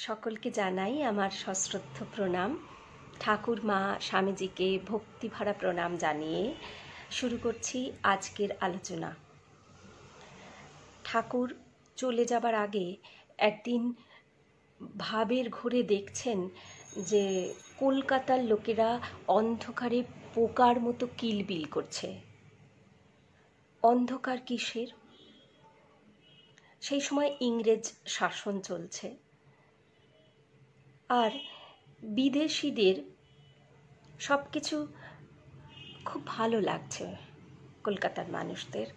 সকলকে জানাই আমার সশ্রদ্ধ প্রণাম। ঠাকুর মা স্বামীজিকে ভক্তিভরা প্রণাম জানিয়ে শুরু করছি আজকের আলোচনা। ঠাকুর চলে যাবার আগে একদিন ভাবের ঘোরে দেখছেন যে কলকাতার লোকেরা অন্ধকারে পোকার মতো কিলবিল করছে। অন্ধকার কিসের? সেই সময় ইংরেজ শাসন চলছে, আর বিদেশিদের সব কিছু খুব ভালো লাগছে কলকাতার মানুষদের।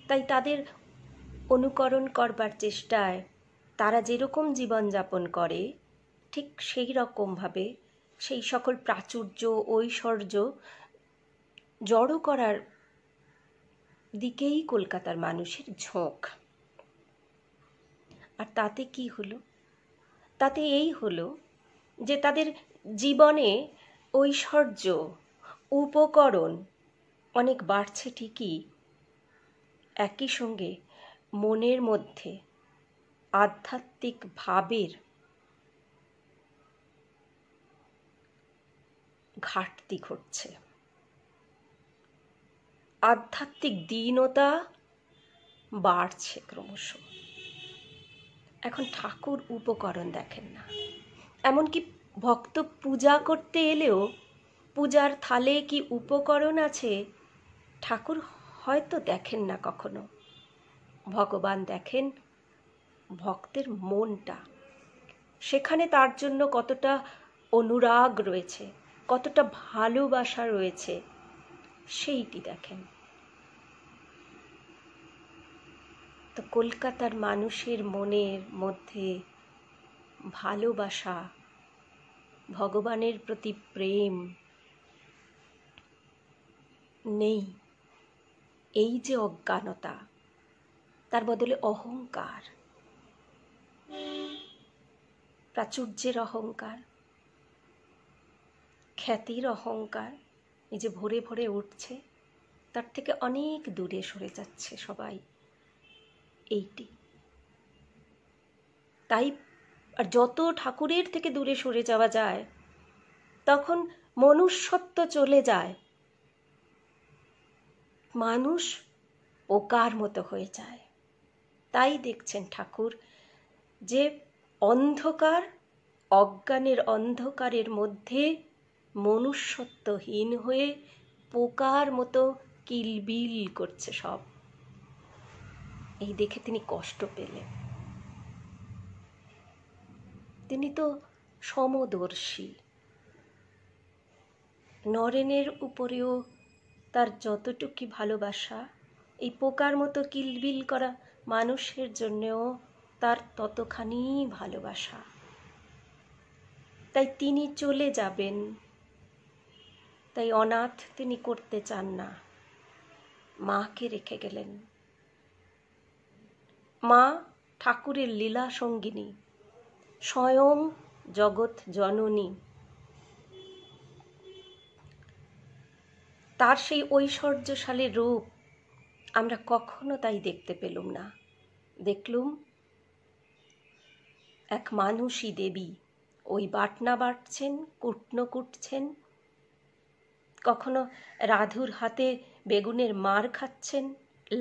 তাই তাদের অনুকরণ করবার চেষ্টায় তারা যেরকম জীবনযাপন করে ঠিক সেই রকমভাবে সেই সকল প্রাচুর্য ঐশ্বর্য জড়ো করার দিকেই কলকাতার মানুষের ঝোঁক। আর তাতে কি হলো? তাতে এই হলো যে তাদের জীবনে ঐশ্বর্য উপকরণ অনেক বাড়ছে ঠিকই, একই সঙ্গে মনের মধ্যে আধ্যাত্মিক ভাবের ঘাটতি ঘটছে। আধ্যাত্মিক দীনতা বাড়ছে ক্রমশ। এখন ঠাকুর উপকরণ দেখেন না, এমনকি ভক্ত পূজা করতে এলেও পূজার থালে কি উপকরণ আছে ঠাকুর হয়তো দেখেন না কখনো। ভগবান দেখেন ভক্তের মনটা, সেখানে তার জন্য কতটা অনুরাগ রয়েছে, কতটা ভালোবাসা রয়েছে, সেইটি দেখেন। তো কলকাতার মানুষের মনের মধ্যে ভালোবাসা, ভগবানের প্রতি প্রেম নেই। এই যে অজ্ঞানতা, তার বদলে অহংকার, প্রাচুর্যের অহংকার, খ্যাতির অহংকার, এই যে ভরে ভরে উঠছে, তার থেকে অনেক দূরে সরে যাচ্ছে সবাই। এইটি তাই আর যত ঠাকুরের থেকে দূরে সরে যাওয়া যায় তখন মনুষ্যত্ব চলে যায়, মানুষ পোকার মতো হয়ে যায়। তাই দেখছেন ঠাকুর যে অন্ধকার, অজ্ঞানের অন্ধকারের মধ্যে মনুষ্যত্বহীন হয়ে পোকার মতো কিলবিল করছে সব। এই দেখে তিনি কষ্ট পেলেন। তিনি তো সমদর্শী, নরেনের উপরেও তার যতটুকু ভালোবাসা, এই পোকার মতো কিলবিল করা মানুষের জন্যেও তার ততখানি ভালোবাসা। তাই তিনি চলে যাবেন, তাই অনাথ তিনি করতে চান না, মাকে রেখে গেলেন। মা ঠাকুরের লীলা সঙ্গিনী, স্বয়ং জগৎ জননী। তার সেই ঐশ্বর্যশালী রূপ আমরা কখনো তাই দেখতে পেলুম না। দেখলুম এক মানুষই দেবী, ওই বাটনা বাটছেন, কুটনো কুটছেন, কখনো রাধুর হাতে বেগুনের মার খাচ্ছেন,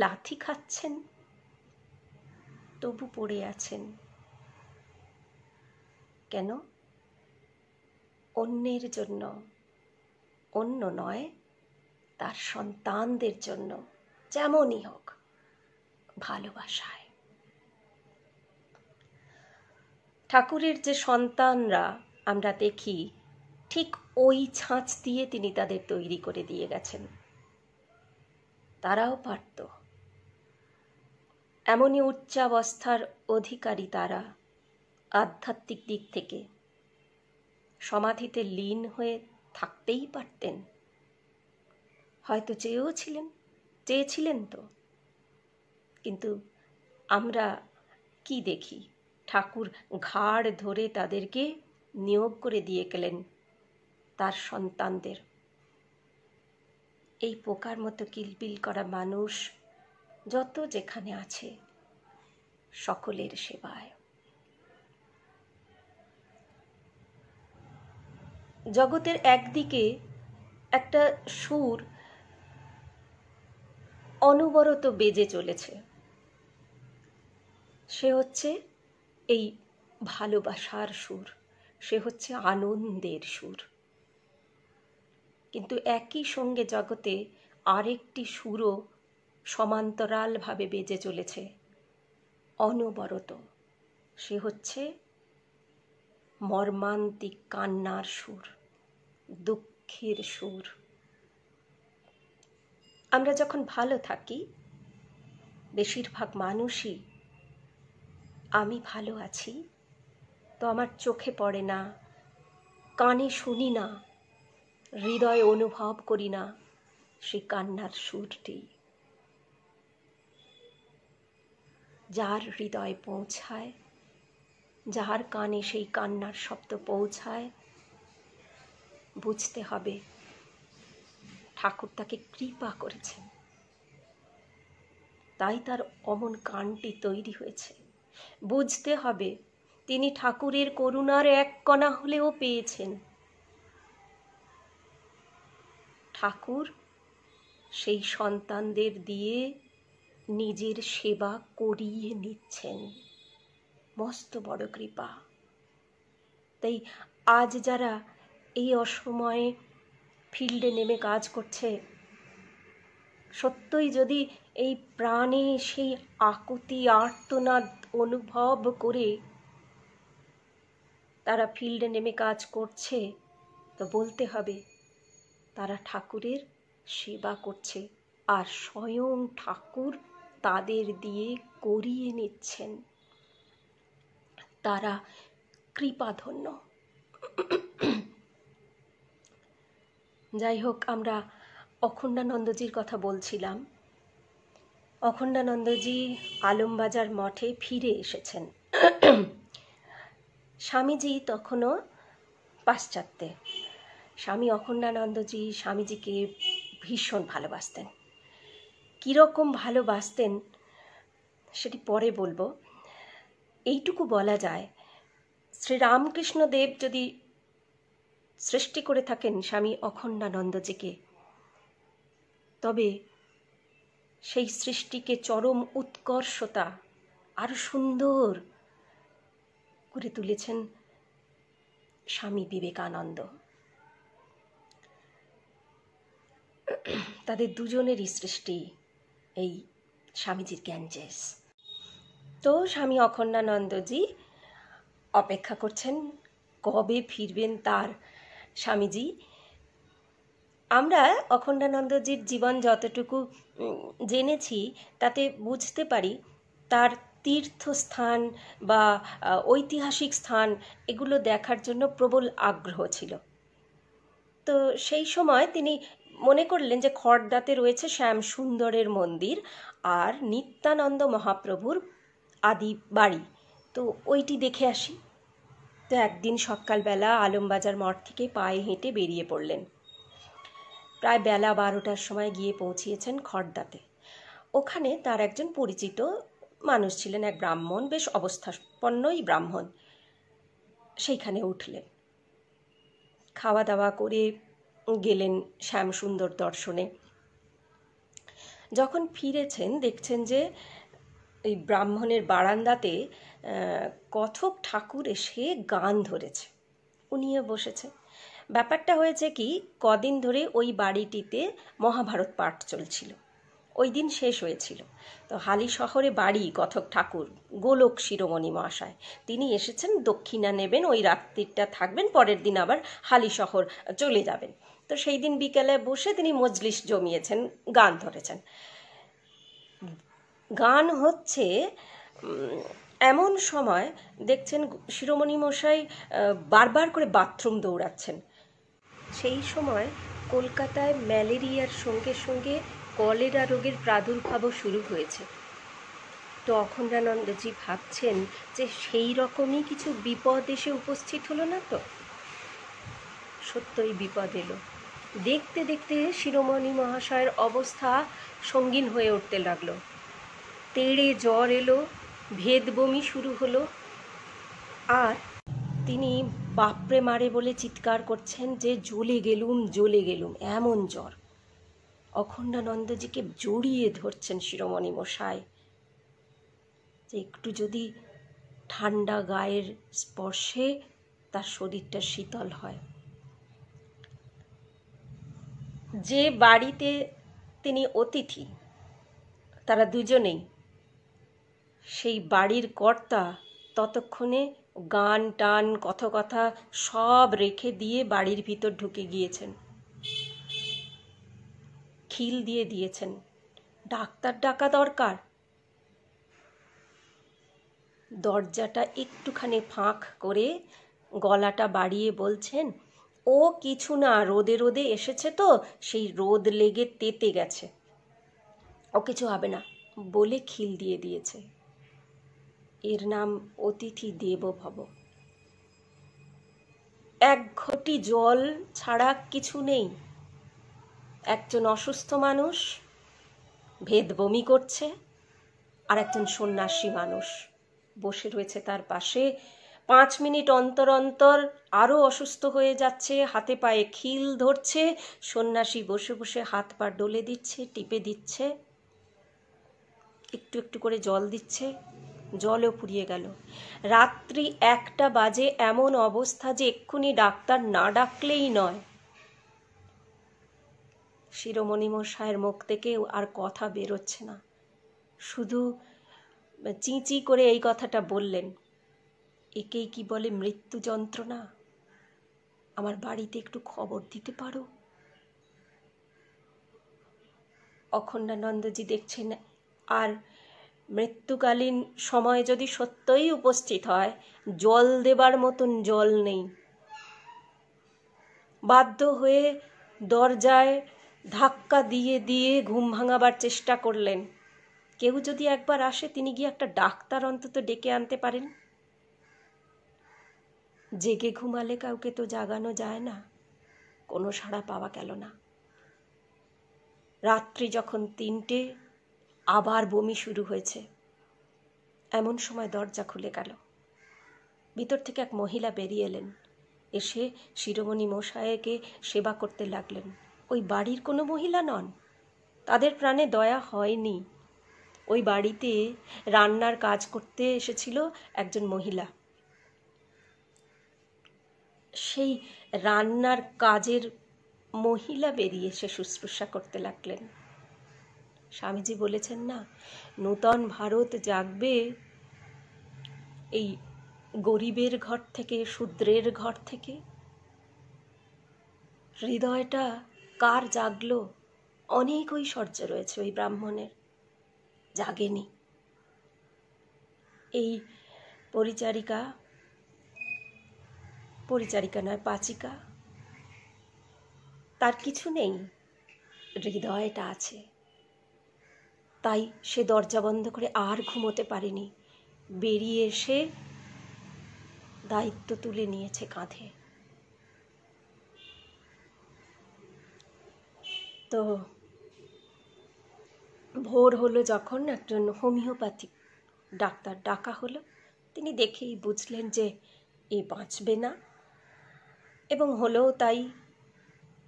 লাথি খাচ্ছেন, তবু পড়ে আছেন। কেন? অন্যের জন্য, অন্য নয়, তার সন্তানদের জন্য, যেমনই হোক, ভালোবাসায়। ঠাকুরের যে সন্তানরা আমরা দেখি, ঠিক ওই ছাঁচ দিয়ে তিনি তাদের তৈরি করে দিয়ে গেছেন। তারাও পারত। এমনই উচ্চাবস্থার অধিকারী তারা, আধ্যাত্মিক দিক থেকে সমাধিতে লীন হয়ে থাকতেই পারতেন। হয়তো চেয়েছিলেন তো। কিন্তু আমরা কি দেখি? ঠাকুর ঘাড় ধরে তাদেরকে নিয়োগ করে দিয়ে গেলেন তার সন্তানদের। এই পোকার মতো কিলবিল করা মানুষ যত যেখানে আছে, সকলের সেবায়। জগতের একদিকে একটা সুর অনবরত বেজে চলেছে, সে হচ্ছে এই ভালোবাসার সুর, সে হচ্ছে আনন্দের সুর। কিন্তু একই সঙ্গে জগতে আরেকটি সুরও সমান্তরালভাবে বেজে চলেছে অনবরত, সে হচ্ছে মর্মান্তিক কান্নার সুর, দুঃখের সুর। আমরা যখন ভালো থাকি, বেশিরভাগ মানুষই আমি ভালো আছি, তো আমার চোখে পড়ে না, কানে শুনি না, হৃদয়ে অনুভব করি না সেই কান্নার সুরটি। যার হৃদয়ে পৌঁছায়, যার কানে সেই কান্নার শব্দ পৌঁছায়, বুঝতে হবে ঠাকুর তাকে কৃপা করেছেন, তাই তার অমন গানটি তৈরি হয়েছে। বুঝতে হবে তিনি ঠাকুরের করুণার এক কণা হলেও পেয়েছেন। ঠাকুর সেই সন্তানদের দিয়ে নিজের সেবা করিয়ে নিচ্ছেন, মস্ত বড় কৃপা। তাই আজ যারা এই অসময়ে ফিল্ডে নেমে কাজ করছে, সত্যই যদি এই প্রাণে সেই আকুতি আর্তনাদ অনুভব করে তারা ফিল্ডে নেমে কাজ করছে, তো বলতে হবে তারা ঠাকুরের সেবা করছে, আর স্বয়ং ঠাকুর তাদের দিয়ে করিয়ে নিচ্ছেন। তারা কৃপাধন্য। যাই হোক, আমরা অখণ্ডানন্দজির কথা বলছিলাম। অখণ্ডানন্দজি আলমবাজার মঠে ফিরে এসেছেন। স্বামীজি তখনও পাশ্চাত্যে। স্বামী অখণ্ডানন্দজি স্বামীজিকে ভীষণ ভালোবাসতেন। কীরকম ভালোবাসতেন সেটি পরে বলবো। এইটুকু বলা যায়, শ্রীরামকৃষ্ণদেব যদি সৃষ্টি করে থাকেন স্বামী অখণ্ডানন্দজিকে, তবে সেই সৃষ্টিকে চরম উৎকর্ষতা আরো সুন্দর করে তুলেছেন স্বামী বিবেকানন্দ। তাদের দুজনেরই সৃষ্টি এই স্বামীজির গ্যাঞ্জেস। তো স্বামী অখণ্ডানন্দজি অপেক্ষা করছেন কবে ফিরবেন তার স্বামীজি। আমরা অখণ্ডানন্দজির জীবন যতটুকু জেনেছি তাতে বুঝতে পারি তার তীর্থস্থান বা ঐতিহাসিক স্থান এগুলো দেখার জন্য প্রবল আগ্রহ ছিল। তো সেই সময় তিনি মনে করলেন যে খড়দাতে রয়েছে শ্যাম সুন্দরের মন্দির আর নিত্যানন্দ মহাপ্রভুর আদি বাড়ি, তো ওইটি দেখে আসি। তো একদিন সকালবেলা আলমবাজার মঠ থেকে পায়ে হেঁটে বেরিয়ে পড়লেন। প্রায় বেলা 12টার সময় গিয়ে পৌঁছিয়েছেন খড়দাতে। ওখানে তার একজন পরিচিত মানুষ ছিলেন, এক ব্রাহ্মণ, বেশ অবস্থাপন্নই ব্রাহ্মণ। সেইখানে উঠলেন, খাওয়া দাওয়া করে গেলেন শ্যামসুন্দর দর্শনে। যখন ফিরেছেন দেখছেন যে এই ব্রাহ্মণের বারান্দাতে কথক ঠাকুর এসে গান ধরেছে, উনিও বসেছে। ব্যাপারটা হয়েছে কি, কদিন ধরে ওই বাড়িটিতে মহাভারত পাঠ চলছিল, ওই দিন শেষ হয়েছিল। তো হালি শহরে বাড়ি কথক ঠাকুর, গোলক শিরোমণি মহাশয়, তিনি এসেছেন, দক্ষিণা নেবেন, ওই রাত্রিটা থাকবেন, পরের দিন আবার হালি শহর চলে যাবেন। তো সেই দিন বিকেলে বসে তিনি মজলিস জমিয়েছেন, গান ধরেছেন। গান হচ্ছে, এমন সময় দেখছেন শিরোমণি মশাই বারবার করে বাথরুম দৌড়াচ্ছেন। সেই সময় কলকাতায় ম্যালেরিয়ার সঙ্গে সঙ্গে কলেরা রোগের প্রাদুর্ভাবও শুরু হয়েছে। তো অখণ্ডানন্দজি ভাবছেন যে সেই রকমই কিছু বিপদ এসে উপস্থিত হলো না তো। সত্যই বিপদ এলো। দেখতে দেখতে শিরোমণি মহাশয়ের অবস্থা সঙ্গীন হয়ে উঠতে লাগলো। তেড়ে জ্বর এলো, ভেদ বমি শুরু হলো, আর তিনি বাপরে মারে বলে চিৎকার করছেন যে জ্বলে গেলুম জ্বলে গেলুম, এমন জ্বর। অখণ্ডানন্দজিকে জড়িয়ে ধরছেন শিরোমণি মশাই, যে একটু যদি ঠান্ডা গায়ের স্পর্শে তার শরীরটা শীতল হয়। যে বাড়িতে তিনি অতিথি, তারা দুজনেই, সেই বাড়ির কর্তা ততক্ষণে গান টান কথা সব রেখে দিয়ে বাড়ির ভিতর ঢুকে গিয়েছেন, খিল দিয়ে দিয়েছেন ডাক্তার ডাকা দরকার। দরজাটা একটুখানি ফাঁক করে গলাটা বাড়িয়ে বলছেন, ও কিছু না, রোদে রোদে এসেছে তো, সেই রোদ লেগে তেতে গেছে, ও কিছু হবে না বলে খিল দিয়ে দিয়েছে। এর নাম অতিথি দেবো ভব। এক ঘটি জল ছাড়া কিছু নেই। একজন অসুস্থ মানুষ ভেদ বমি করছে, আর একজন সন্ন্যাসী মানুষ বসে রয়েছে তার পাশে। 5 মিনিট অন্তর অন্তর আরও অসুস্থ হয়ে যাচ্ছে, হাতে পায়ে খিল ধরছে, সন্ন্যাসী বসে বসে হাত পা ডলে দিচ্ছে, টিপে দিচ্ছে, একটু একটু করে জল দিচ্ছে। জলও ফুরিয়ে গেল। রাত্রি 1টা বাজে, এমন অবস্থা যে এক্ষুনি ডাক্তার না ডাকলেই নয়। শিরোমণি মশায়ের মুখ থেকে আর কথা বেরোচ্ছে না, শুধু চিঁচি করে এই কথাটা বললেন, একেই কি বলে মৃত্যু যন্ত্রণা? আমার বাড়িতে একটু খবর দিতে পারো? অখণ্ডানন্দজি দেখছেন আর মৃত্যুকালীন সময় যদি সত্যই উপস্থিত হয়, জল দেবার মতন জল নেই। বাধ্য হয়ে দরজায় ধাক্কা দিয়ে দিয়ে ঘুম ভাঙাবার চেষ্টা করলেন। কেউ যদি একবার আসে, তিনি গিয়ে একটা ডাক্তার অন্তত ডেকে আনতে পারেন। জেগে ঘুমালে কাউকে তো জাগানো যায় না। কোনো সাড়া পাওয়া গেল না। রাত্রি যখন 3টে, আবার বমি শুরু হয়েছে। এমন সময় দরজা খুলে গেল। ভিতর থেকে এক মহিলা বেরিয়ে এলেন, এসে শিরোমণি মশাইকে সেবা করতে লাগলেন। ওই বাড়ির কোনো মহিলা নন, তাদের প্রাণে দয়া হয়নি। ওই বাড়িতে রান্নার কাজ করতে এসেছিল একজন মহিলা। সেই রান্নার কাজের মহিলা বেরিয়ে এসে শুশ্রূষা করতে লাগলেন। স্বামীজি বলেছেন না, নূতন ভারত জাগবে এই গরিবের ঘর থেকে, শূদ্রের ঘর থেকে। হৃদয়টা কার জাগলো? অনেক ঐশ্বর্য রয়েছে ওই ব্রাহ্মণের, জাগেনি। এই পরিচারিকা নয়, পাচিকা, তার কিছু নেই, হৃদয়টা আছে। তাই সে দরজা বন্ধ করে আর ঘুমোতে পারেনি। বেরিয়ে এসে দায়িত্ব তুলে নিয়েছে কাঁধে। তো ভোর হলো যখন, একজন হোমিওপ্যাথিক ডাক্তার ডাকা হলো। তিনি দেখেই বুঝলেন যে এ বাঁচবে না, এবং হলেও তাই।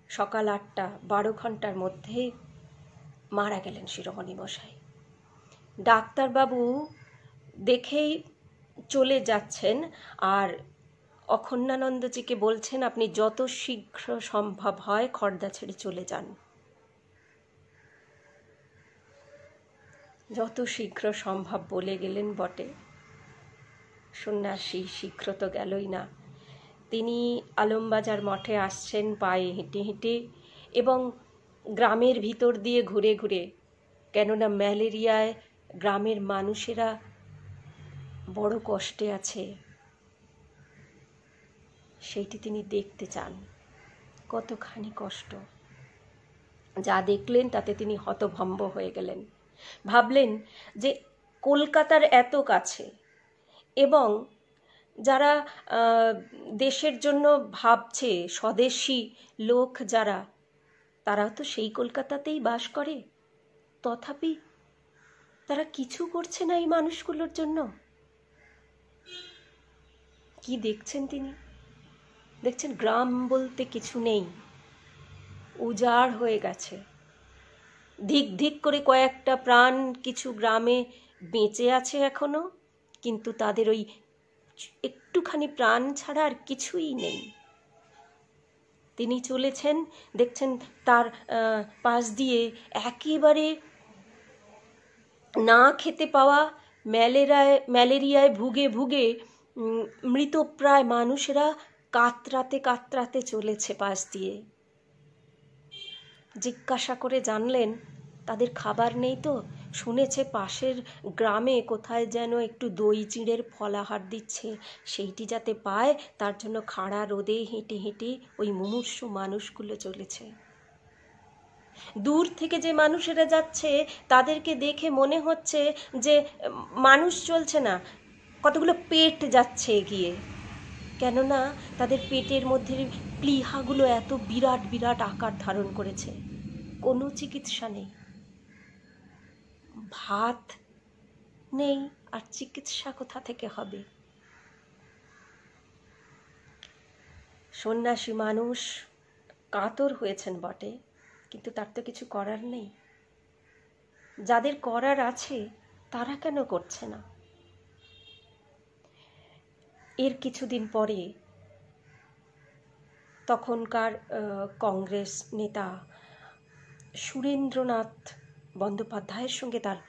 সকাল 8টা, 12 ঘন্টার মধ্যে মারা গেলেন শিরোমণি মশাই। ডাক্তারবাবু দেখেই চলে যাচ্ছেন, আর অখণ্ডানন্দজিকে বলছেন, আপনি যত শীঘ্র সম্ভব হয় খড়দা ছেড়ে চলে যান। যত শীঘ্র সম্ভব বলে গেলেন বটে, সন্ন্যাসী শীঘ্র তো গেলই না। তিনি আলমবাজার মঠে আসছেন পায়ে হেঁটে হেঁটে, এবং গ্রামের ভিতর দিয়ে ঘুরে ঘুরে, কেননা ম্যালেরিয়ায় গ্রামের মানুষেরা বড় কষ্টে আছে, সেইটি তিনি দেখতে চান। কতখানি কষ্ট! যা দেখলেন তাতে তিনি হতভম্ব হয়ে গেলেন। ভাবলেন যে কলকাতার এত কাছে, এবং যারা দেশের জন্য ভাবছে, স্বদেশী লোক যারা, তারাও তো সেই কলকাতাতেই বাস করে, তথাপি তারা কিছু করছে না এই মানুষগুলোর জন্য। কি দেখছেন তিনি? দেখছেন গ্রাম বলতে কিছু নেই, উজাড় হয়ে গেছে। ধিক ধিক করে কয়েকটা প্রাণ কিছু গ্রামে বেঁচে আছে এখনো, কিন্তু তাদের ওই একটুখানি প্রাণ ছাড়া আর কিছুই নেই। তিনি চলেছেন, দেখছেন তার পাশ দিয়ে একেবারে না খেতে পাওয়া, ম্যালেরিয়ায় ভুগে ভুগে মৃতপ্রায় মানুষেরা কাতরাতে কাতরাতে চলেছে পাশ দিয়ে। জিজ্ঞাসা করে জানলেন তাদের খাবার নেই তো, শুনেছে পাশের গ্রামে কোথায় যেন একটু দই চিঁড়ের ফলাহার দিচ্ছে, সেইটি যাতে পায় তার জন্য খাড়া রোদে হেঁটে হেঁটে ওই মুমূর্ষু মানুষগুলো চলেছে। দূর থেকে যে মানুষেরা যাচ্ছে তাদেরকে দেখে মনে হচ্ছে যে মানুষ চলছে না, কতগুলো পেট যাচ্ছে এগিয়ে, কেননা তাদের পেটের মধ্যে প্লীহাগুলো এত বিরাট বিরাট আকার ধারণ করেছে। কোনো চিকিৎসা নেই, ভাত নেই, আর চিকিৎসা কোথা থেকে হবে? সন্ন্যাসী মানুষ কাতর হয়েছেন বটে, কিন্তু তার তো কিছু করার নেই। যাদের করার আছে তারা কেন করছে না? এর কিছুদিন পরে তখনকার কংগ্রেস নেতা সুরেন্দ্রনাথ বন্দ্যোপাধ্যায়ের সঙ্গে তার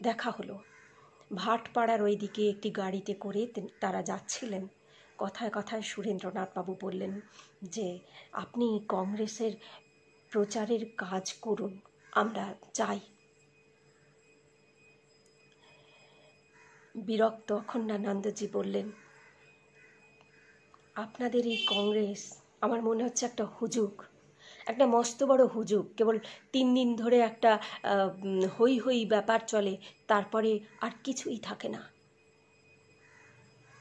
দেখা হলো। ভাটপাড়ার ওই দিকে একটি গাড়িতে করে তারা যাচ্ছিলেন। কথায় কথায় সুরেন্দ্রনাথবাবু বললেন যে আপনি কংগ্রেসের প্রচারের কাজ করুন, আমরা যাই। বিরক্ত অখণ্ডানন্দজি বললেন, আপনাদের এই কংগ্রেস আমার মনে হচ্ছে একটা হুজুগ, একটা মস্ত বড় হুজুগ। কেবল 3 দিন ধরে একটা হই হই ব্যাপার চলে, তারপরে আর কিছুই থাকে না।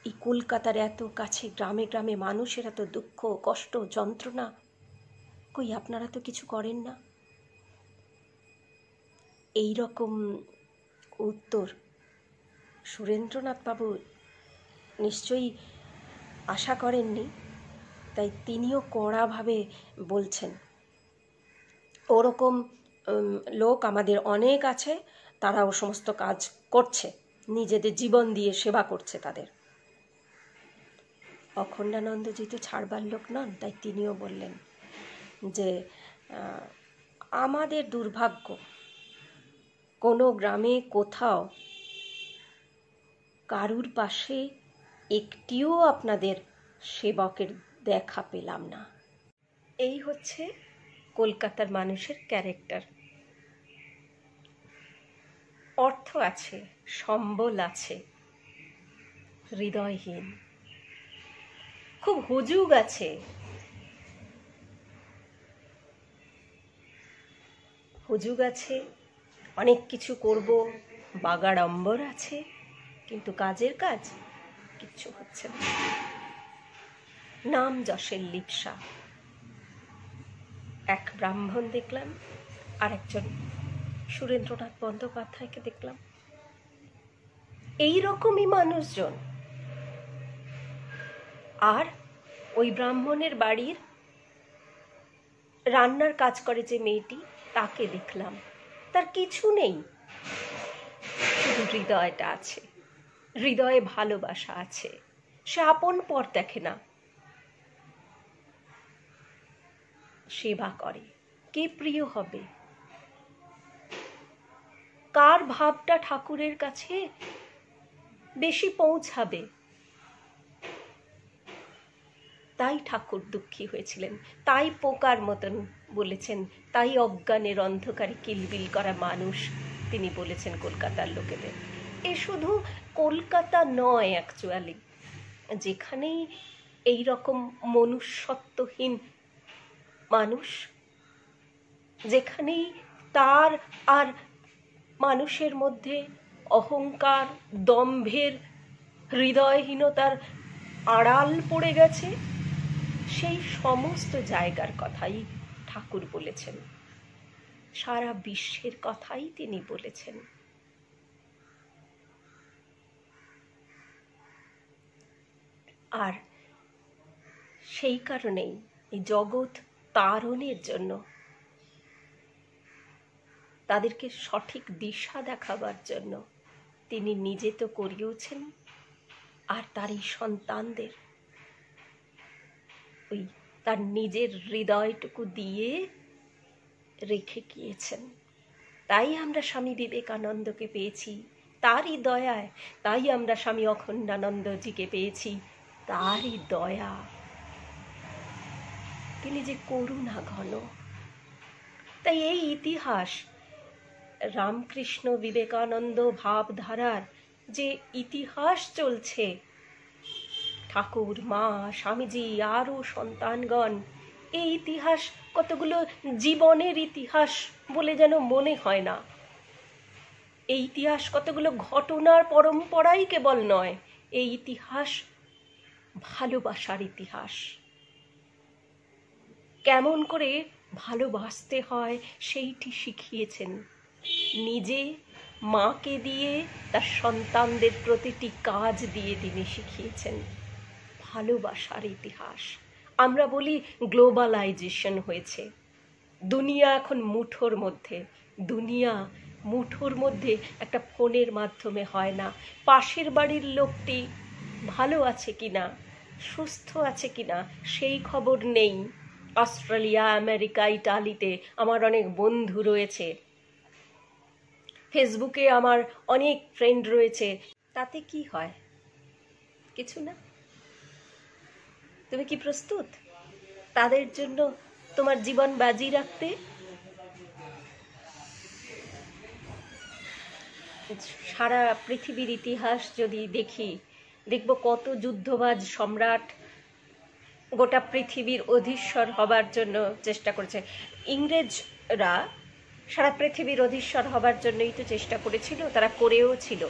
এই কলকাতার এত কাছে গ্রামে গ্রামে মানুষের এত দুঃখ কষ্ট যন্ত্রণা, কই আপনারা তো কিছু করেন না। এই রকম উত্তর সুরেন্দ্রনাথবাবু নিশ্চয়ই আশা করেননি, তাই তিনিও কড়াভাবে বলছেন, ওরকম লোক আমাদের অনেক আছে, তারা ও সমস্ত কাজ করছে, নিজেদের জীবন দিয়ে সেবা করছে তাদের। অখণ্ডানন্দজি তো ছাড়বার লোক নন, তাই তিনিও বললেন যে আমাদের দুর্ভাগ্য, কোনো গ্রামে কোথাও কারুর পাশে একটিও আপনাদের সেবকের দেখা পেলাম না। এই হচ্ছে কলকাতার মানুষের ক্যারেক্টার। অর্থ আছে, সম্বল আছে, হৃদয়হীন, খুব হুজুগ আছে, অনেক কিছু করব, বাগাড়ম্বর আছে, কিন্তু কাজের কাজ কিচ্ছু হচ্ছে না। নাম যশের লিপ্সা। এক ব্রাহ্মণ দেখলাম, আর একজন সুরেন্দ্রনাথ বন্দ্যোপাধ্যায়কে দেখলাম, এই রকমই মানুষজন। আর ওই ব্রাহ্মণের বাড়ির রান্নার কাজ করে যে মেয়েটি, তাকে দেখলাম, তার কিছু নেই, শুধু হৃদয়টা আছে, হৃদয়ে ভালোবাসা আছে। সে আপন পর দেখে না, সেবা করে। কে প্রিয় হবে? কার ভাবটা ঠাকুরের কাছে বেশি পৌঁছাবে? তাই ঠাকুর দুঃখী হয়েছিলেন, তাই পোকার মতন বলেছেন, তাই অজ্ঞানের অন্ধকারে কিলবিল করা মানুষ তিনি বলেছেন কলকাতার লোকেদের। এ শুধু কলকাতা নয়, অ্যাকচুয়ালি যেখানেই এই রকম মনুষ্যত্বহীন মানুষ, যেখানেই তার আর মানুষের মধ্যে অহংকার, দম্ভের, হৃদয়হীনতার আড়াল পড়ে গেছে, সেই সমস্ত জায়গার কথাই ঠাকুর বলেছেন, সারা বিশ্বের কথাই তিনি বলেছেন। আর সেই কারণেই এই জগৎ তারণের জন্য, তাদেরকে সঠিক দিশা দেখাবার জন্য তিনি নিজে তো করিয়েছেন, আর তার এই সন্তানদের ওই তার নিজের হৃদয়টুকু দিয়ে রেখে গিয়েছেন। তাই আমরা স্বামী বিবেকানন্দকে পেয়েছি তারই দয়ায়, তাই আমরা স্বামী অখণ্ডানন্দজিকে পেয়েছি তারই দয়া। তিনি যে করুণা ঘন। তাই এই ইতিহাস, রামকৃষ্ণ বিবেকানন্দ ভাবধারার যে ইতিহাস চলছে, ঠাকুর, মা, স্বামীজি, আরও সন্তানগণ, এই ইতিহাস কতগুলো জীবনের ইতিহাস বলে যেন মনে হয় না। এই ইতিহাস কতগুলো ঘটনার পরম্পরাই কেবল নয়, এই ইতিহাস ভালোবাসার ইতিহাস। কেমন করে ভালোবাসতে হয় সেইটি শিখিয়েছেন। নিজে মাকে দিয়ে তার সন্তানদের প্রতিটি কাজ দিয়ে তিনি শিখিয়েছেন ভালোবাসার ইতিহাস। আমরা বলি গ্লোবালাইজেশন হয়েছে, দুনিয়া এখন মুঠোর মধ্যে। দুনিয়া মুঠোর মধ্যে একটা ফোনের মাধ্যমে হয় না। পাশের বাড়ির লোকটি ভালো আছে কিনা, সুস্থ আছে কিনা সেই খবর নেই। অস্ট্রেলিয়া, আমেরিকা, ইটালিতে আমার অনেক বন্ধু রয়েছে, ফেসবুকে আমার অনেক ফ্রেন্ড রয়েছে, তাতে কি হয়? কিছু না। তুমি কি প্রস্তুত তাদের জন্য তোমার জীবন বাজি রাখতে? সারা পৃথিবীর ইতিহাস যদি দেখব কত যুদ্ধবাজ সম্রাট গোটা পৃথিবীর অধীশ্বর হবার জন্য চেষ্টা করেছে। ইংরেজরা সারা পৃথিবীর অধীশ্বর হবার জন্যই তো চেষ্টা করেছিল, তারা করেও ছিল।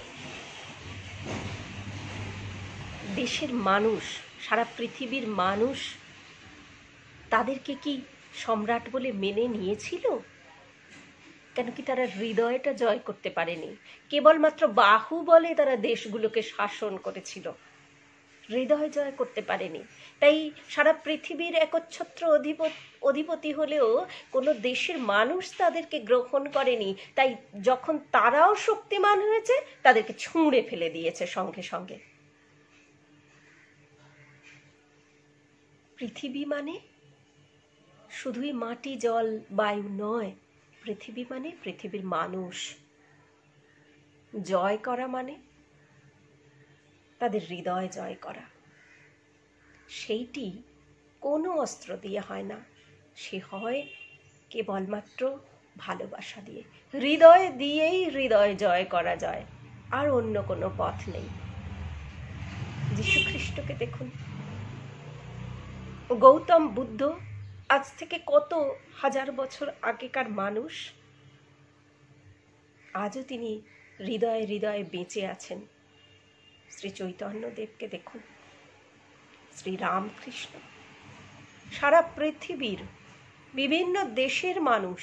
দেশের মানুষ, সারা পৃথিবীর মানুষ তাদেরকে কি সম্রাট বলে মেনে নিয়েছিল? কেন কি তারা হৃদয়টা জয় করতে পারেনি? কেবলমাত্র বাহুবলে তারা দেশগুলোকে শাসন করেছিল, হৃদয় জয় করতে পারেনি। তাই সারা পৃথিবীর একচ্ছত্র অধিপতি হলেও কোনো দেশের মানুষ তাদেরকে গ্রহণ করেনি। তাই যখন তারাও শক্তিমান হয়েছে, তাদেরকে ছুঁড়ে ফেলে দিয়েছে সঙ্গে সঙ্গে। পৃথিবী মানে শুধুই মাটি, জল, বায়ু নয়। পৃথিবী মানে পৃথিবীর মানুষ। জয় করা মানে তাদের হৃদয় জয় করা। সেইটি কোনো অস্ত্র দিয়ে হয় না, সে হয় কেবলমাত্র ভালোবাসা দিয়ে। হৃদয় দিয়েই হৃদয় জয় করা যায়, আর অন্য কোনো পথ নেই। যীশু খ্রিস্টকে দেখুন, গৌতম বুদ্ধ আজ থেকে কত হাজার বছর আগেকার মানুষ, আজও তিনি হৃদয়ে হৃদয়ে বেঁচে আছেন। শ্রী চৈতন্যদেবকে দেখুন, শ্রী রামকৃষ্ণ, সারা পৃথিবীর বিভিন্ন দেশের মানুষ,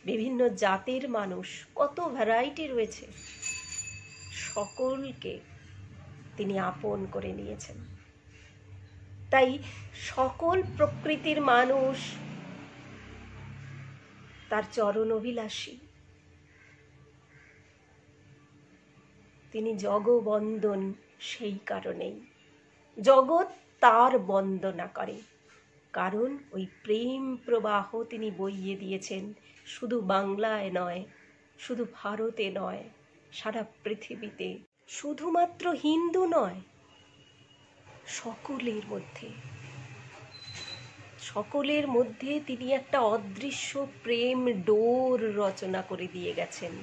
বিভিন্ন জাতির মানুষ, কত ভ্যারাইটি রয়েছে, সকলকে তিনি আপন করে নিয়েছেন। তাই সকল প্রকৃতির মানুষ তার চরণ অভিলাষী। তিনি জগবন্দন, সেই কারণেই জগৎ তার বন্দনা করে, কারণ ওই প্রেম প্রবাহ তিনি বইয়ে দিয়েছেন শুধু বাংলায় নয়, শুধু ভারতে নয়, সারা পৃথিবীতে। শুধুমাত্র হিন্দু নয়, সকলের মধ্যে তিনি একটা অদৃশ্য প্রেম ডোর রচনা করে দিয়ে গেছেন।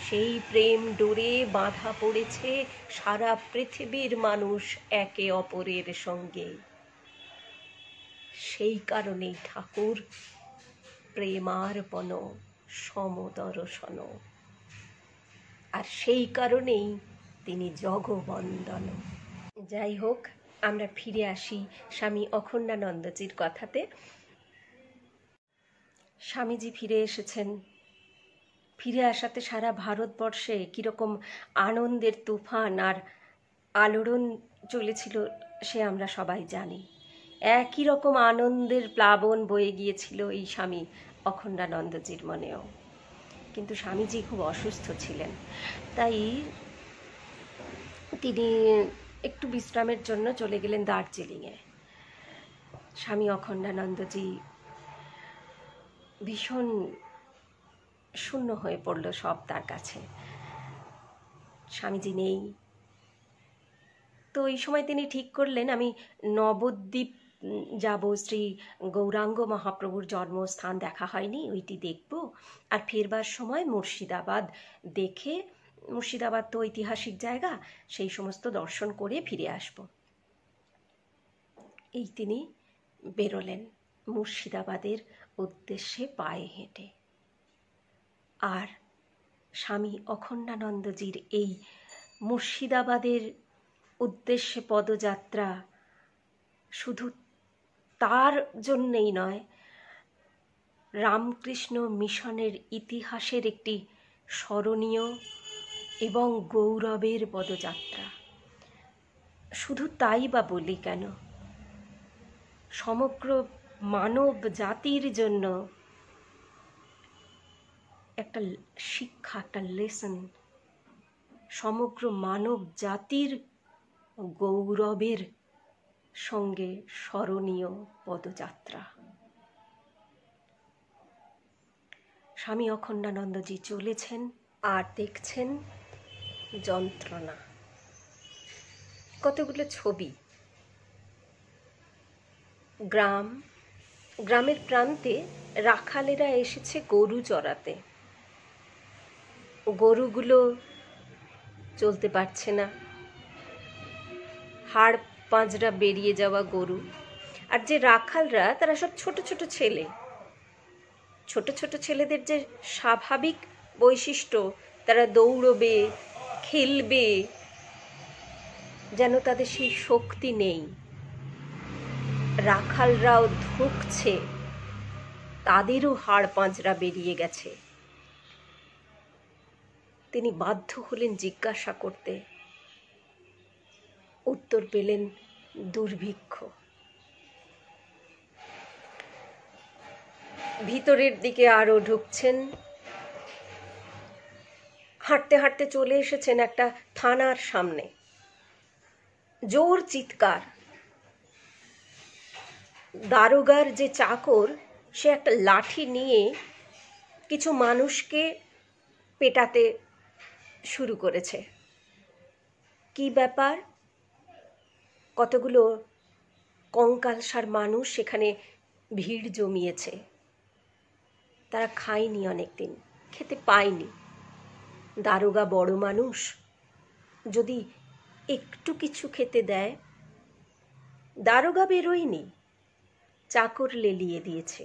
সেই প্রেম ডোরে বাঁধা পড়েছে সারা পৃথিবীর মানুষ একে অপরের সঙ্গে। সেই কারণেই ঠাকুর প্রেমার্পণ সমদর্শন, আর সেই কারণেই তিনি জগবন্দন। যাই হোক, আমরা ফিরে আসি স্বামী অখণ্ডানন্দজির কথাতে। স্বামীজি ফিরে এসেছেন, ফিরে আসাতে সারা ভারতবর্ষে কীরকম আনন্দের তুফান। আর আলোড়ন চলেছিল সে আমরা সবাই জানি। একই রকম আনন্দের প্লাবন বয়ে গিয়েছিল এই স্বামী অখণ্ডানন্দজির মনেও। কিন্তু স্বামীজি খুব অসুস্থ ছিলেন, তাই তিনি একটু বিশ্রামের জন্য চলে গেলেন দার্জিলিংয়ে। স্বামী অখণ্ডানন্দজি ভীষণ শূন্য হয়ে পড়ল সব তার কাছে। স্বামীজি নেই। তো এই সময় তিনি ঠিক করলেন আমি নবদ্বীপ যাব, শ্রী গৌরাঙ্গ মহাপ্রভুর জন্মস্থান দেখা হয়নি, ওইটি দেখব, আর ফেরবার সময় মুর্শিদাবাদ দেখে, মুর্শিদাবাদ তো ঐতিহাসিক জায়গা, সেই সমস্ত দর্শন করে ফিরে আসব। এই তিনি বেরোলেন মুর্শিদাবাদের উদ্দেশ্যে পায়ে হেঁটে। আর স্বামী অখণ্ডানন্দজির এই মুর্শিদাবাদের উদ্দেশ্যে পদযাত্রা শুধু তার জন্যেই নয়, রামকৃষ্ণ মিশনের ইতিহাসের একটি স্মরণীয় এবং গৌরবের পদযাত্রা। শুধু তাই বা বলি কেন, সমগ্র মানব জাতির জন্য একটা শিক্ষা, একটা লেসন, সমগ্র মানব জাতির গৌরবের সঙ্গে স্মরণীয় পদযাত্রা। স্বামী অখণ্ডানন্দজি চলেছেন আর দেখছেন যন্ত্রণা। কতগুলো ছবি, গ্রামের প্রান্তে রাখালেরা এসেছে গরু চড়াতে। গরুগুলো চলতে পারছে না, হাড় পাঁজরা বেরিয়ে যাওয়া গরু। আর যে রাখালরা তারা সব ছোট ছোট ছেলে। ছোট ছোট ছেলেদের যে স্বাভাবিক বৈশিষ্ট্য, তারা দৌড়বে, খেলবে, যেন তাদের সেই শক্তি নেই। রাখালরাও ধুঁকছে, তাদেরও হাড় পাঁজরা বেরিয়ে গেছে। তিনি বাধ্য হলেন জিজ্ঞাসা করতে। উত্তর পেলেন দুর্ভিক্ষ। ভিতরের দিকে আরো ঢুকছেন। হাঁটতে হাঁটতে চলে এসেছেন একটা থানার সামনে। জোর চিৎকার। দারোগার যে চাকর, সে একটা লাঠি নিয়ে কিছু মানুষকে পেটাতে শুরু করেছে। কি ব্যাপার? কতগুলো কঙ্কালসার মানুষ সেখানে ভিড় জমিয়েছে। তারা খায়নি, অনেকদিন খেতে পায়নি। দারোগা বড় মানুষ, যদি একটু কিছু খেতে দেয়। দারোগা বেরোয়নি, চাকর লেলিয়ে দিয়েছে।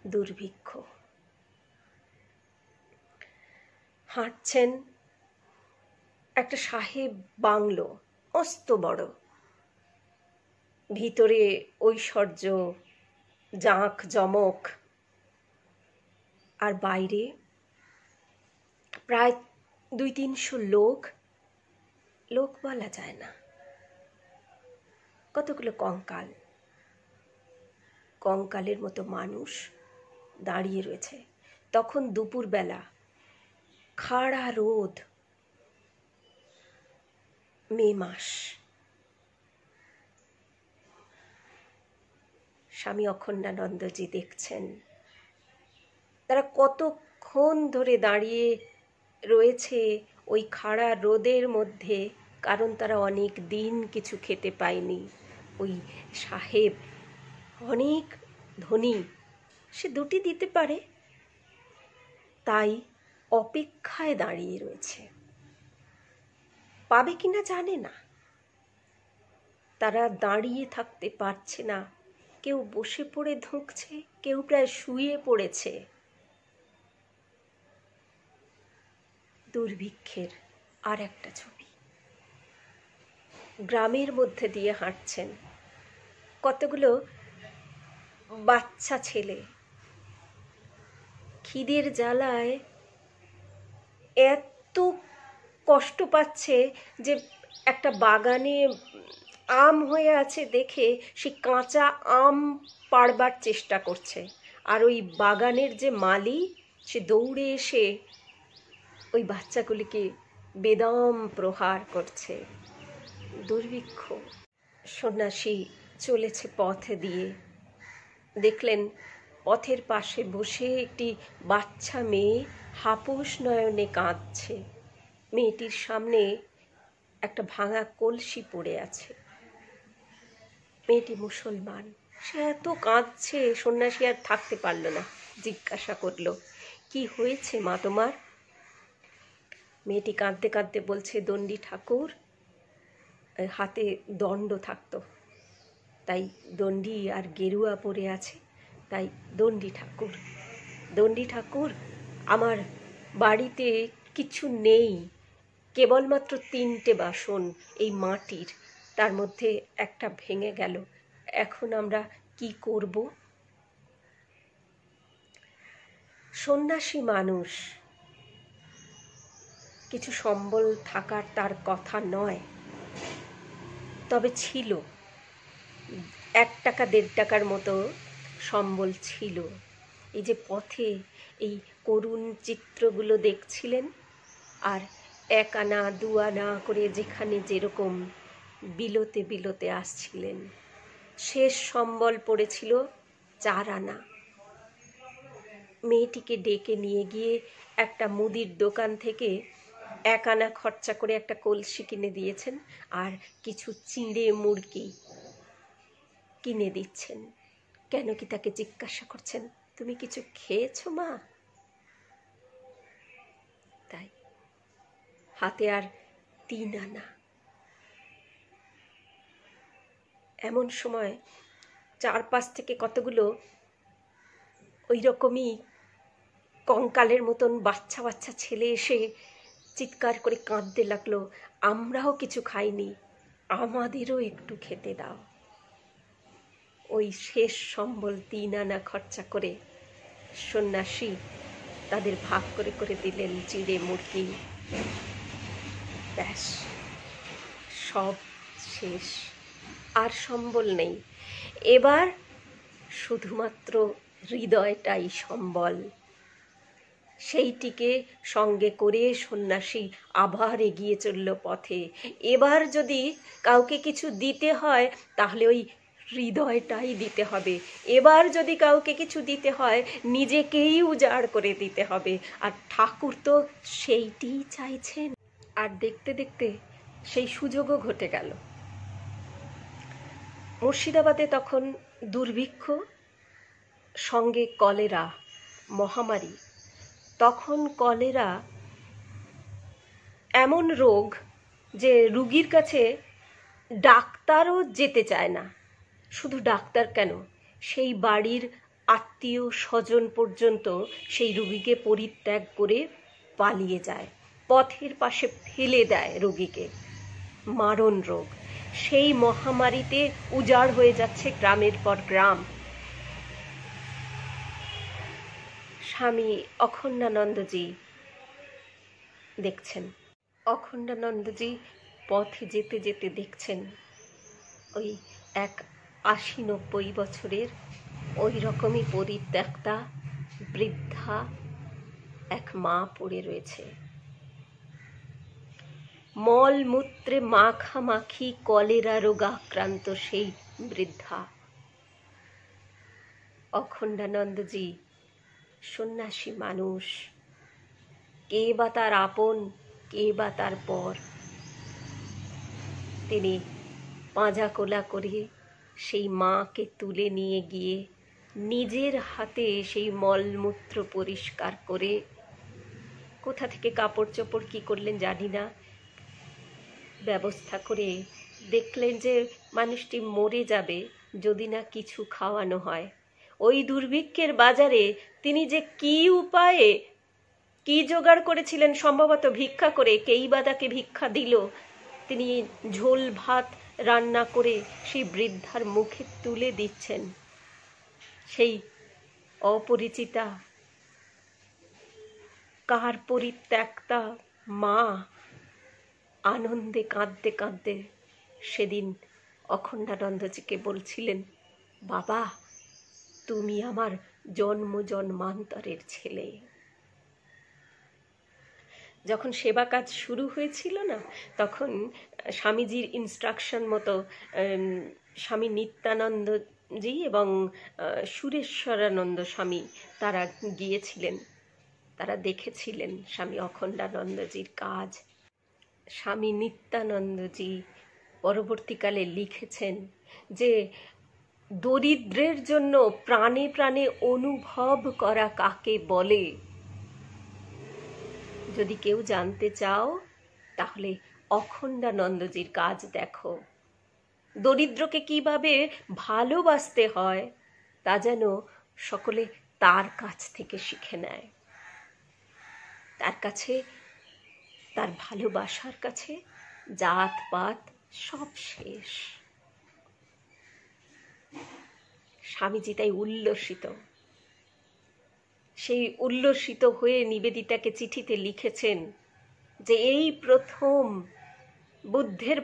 দুর্ভিক্ষ। হাঁটছেন, একটা সাহেব বাংলো, মস্ত বড়, ভিতরে ঐশ্বর্য, জাঁক জমক, আর বাইরে প্রায় 200-300 লোক বলা যায় না, কতগুলো কঙ্কালের মতো মানুষ দাঁড়িয়ে রয়েছে। তখন দুপুরবেলা, খাড়া রোদ, মে মাস। স্বামী অখণ্ডানন্দজি দেখছেন তারা কতক্ষণ ধরে দাঁড়িয়ে রয়েছে ওই খাড়া রোদের মধ্যে, কারণ তারা অনেক দিন কিছু খেতে পায়নি। ওই সাহেব অনেক ধনী, সে 2টি দিতে পারে, তাই অপেক্ষায় দাঁড়িয়ে রয়েছে। পাবে কিনা জানে না। তারা দাঁড়িয়ে থাকতে পারছে না, কেউ বসে পড়ে ধুঁকছে, কেউ প্রায় শুয়ে পড়েছে। দুর্ভিক্ষের আর একটা ছবি। গ্রামের মধ্যে দিয়ে হাঁটছেন কতগুলো বাচ্চা ছেলে, খিদের জ্বালায় এত কষ্ট পাচ্ছে যে একটা বাগানে আম হয়ে আছে দেখে সে কাঁচা আম পাড়বার চেষ্টা করছে, আর ওই বাগানের যে মালি সে দৌড়ে এসে ওই বাচ্চাগুলিকে বেদম প্রহার করছে। দুর্ভিক্ষ। সন্ন্যাসী চলেছে পথ দিয়ে, দেখলেন পথের পাশে বসে একটি বাচ্চা মেয়ে হাপুস নয়নে কাঁদছে। মেয়েটির সামনে একটা ভাঙা কলসি পড়ে আছে। মেয়েটি মুসলমান। সে এত কাঁদছে, সন্ন্যাসী আর থাকতে পারল না, জিজ্ঞাসা করলো, কি হয়েছে মা তোমার? মেয়েটি কাঁদতে কাঁদতে বলছে, দণ্ডী ঠাকুর, হাতে দণ্ড থাকতো, তাই দণ্ডী আর গেরুয়া পরে আছে, তাই দণ্ডী ঠাকুর, দণ্ডী ঠাকুর, আমার বাড়িতে কিছু নেই, কেবলমাত্র 3টে বাসন এই মাটির, তার মধ্যে একটা ভেঙে গেল, এখন আমরা কি করব? সন্ন্যাসী মানুষ, কিছু সম্বল থাকার তার কথা নয়, তবে ছিল 1 টাকা 1.5 টাকার মতো সম্বল ছিল। এই যে পথে এই করুণ চিত্রগুলো দেখছিলেন, আর 1 আনা 2 আনা করে যেখানে যেরকম বিলোতে বিলোতে আসছিলেন, শেষ সম্বল পড়েছিল 4 আনা। মেয়েটিকে ডেকে নিয়ে গিয়ে একটা মুদির দোকান থেকে 1 আনা খরচা করে একটা কলসি কিনে দিয়েছেন, আর কিছু চিঁড়ে মুরগি কিনে দিচ্ছেন। কেন কি তাকে জিজ্ঞাসা করছেন, তুমি কিছু খেয়েছো মা? তাই হাতে আর 3 আনা। এমন সময় চারপাশ থেকে কতগুলো ওই রকমই কঙ্কালের মতন বাচ্চা বাচ্চা ছেলে এসে চিৎকার করে কাঁদতে লাগলো, আমরাও কিছু খাইনি, আমাদেরও একটু খেতে দাও। ওই শেষ সম্বল 3 আনা খরচা করে সন্ন্যাসী তাদের ভাগ করে করে দিলেন চিড়ে মুরগি। ব্যাস, সব শেষ, আর সম্বল নেই। এবার শুধুমাত্র হৃদয়টাই সম্বল। সেইটিকে সঙ্গে করে সন্ন্যাসী আবার এগিয়ে চলল পথে। এবার যদি কাউকে কিছু দিতে হয় তাহলে ওই হৃদয়টাই দিতে হবে। এবার যদি কাউকে কিছু দিতে হয় নিজেকেই উজাড় করে দিতে হবে। আর ঠাকুর তো সেইটিই চাইছেন। আর দেখতে দেখতে সেই সুযোগও ঘটে গেল। মুর্শিদাবাদে তখন দুর্ভিক্ষ, সঙ্গে কলেরা মহামারী। তখন কলেরা এমন রোগ যে রুগীর কাছে ডাক্তারও যেতে চায় না। শুধু ডাক্তার কেন, সেই বাড়ির আত্মীয় স্বজন পর্যন্ত সেই রুগীকে পরিত্যাগ করে পালিয়ে যায়, পথের পাশে ফেলে দেয় রোগীকে। মারণ রোগ। সেই মহামারীতে উজাড় হয়ে যাচ্ছে গ্রামের পর গ্রাম। স্বামী অখণ্ডানন্দজি দেখছেন, অখণ্ডানন্দজি পথে যেতে যেতে দেখছেন ওই এক 80-90 বছরের ওই রকমই পরিত্যক্তা বৃদ্ধা এক মা পড়ে রয়েছে। মলমূত্রে মাখামাখি কলেরা রোগাক্রান্ত সেই বৃদ্ধা। অখণ্ডানন্দজি সন্ন্যাসী মানুষ, কে বা তার আপন, কে বা তার পর। তিনি পাঁজা কোলা করে সেই মাকে তুলে নিয়ে গিয়ে নিজের হাতে সেই মলমূত্র পরিষ্কার করে, কোথা থেকে কাপড় চোপড় কী করলেন জানি না, ব্যবস্থা করে দেখলেন যে মানুষটি মরে যাবে যদি না কিছু খাওয়ানো হয়। ওই দুর্ভিক্ষের বাজারে তিনি যে কি উপায়ে কি জোগাড় করেছিলেন, সম্ভবত ভিক্ষা করে, কেই বা তাকে ভিক্ষা দিল, তিনি ঝোল ভাত রান্না করে সেই বৃদ্ধার মুখে তুলে দিচ্ছেন। সেই অপরিচিতা, কার পরিত্যক্তা মা আনন্দে কাঁদতে কাঁদতে সেদিন অখণ্ডানন্দজিকে বলছিলেন, বাবা তুমি আমার জন্ম জন্মান্তরের ছেলে। যখন সেবা কাজ শুরু হয়েছিল না, তখন স্বামীজির ইনস্ট্রাকশন মতো স্বামী নিত্যানন্দজি এবং সুরেশ্বরানন্দ স্বামী তারা গিয়েছিলেন, তারা দেখেছিলেন স্বামী অখণ্ডানন্দজির কাজ। স্বামী নিত্যানন্দজি পরবর্তীকালে লিখেছেন যে দরিদ্রের জন্য প্রাণে প্রাণে অনুভব করা কাকে বলে যদি কেউ জানতে চাও তাহলে অখণ্ডানন্দজির কাজ দেখো। দরিদ্রকে কিভাবে ভালোবাসতে হয় তা যেন সকলে তার কাছ থেকে শিখে নেয়। তার কাছে, তার ভালোবাসার কাছে জাত পাত সব শেষ। স্বামীজি তাই উল্লসিত। সেই উল্লসিত হয়ে নিবেদিতাকে চিঠিতে লিখেছেন যে এই প্রথম বুদ্ধের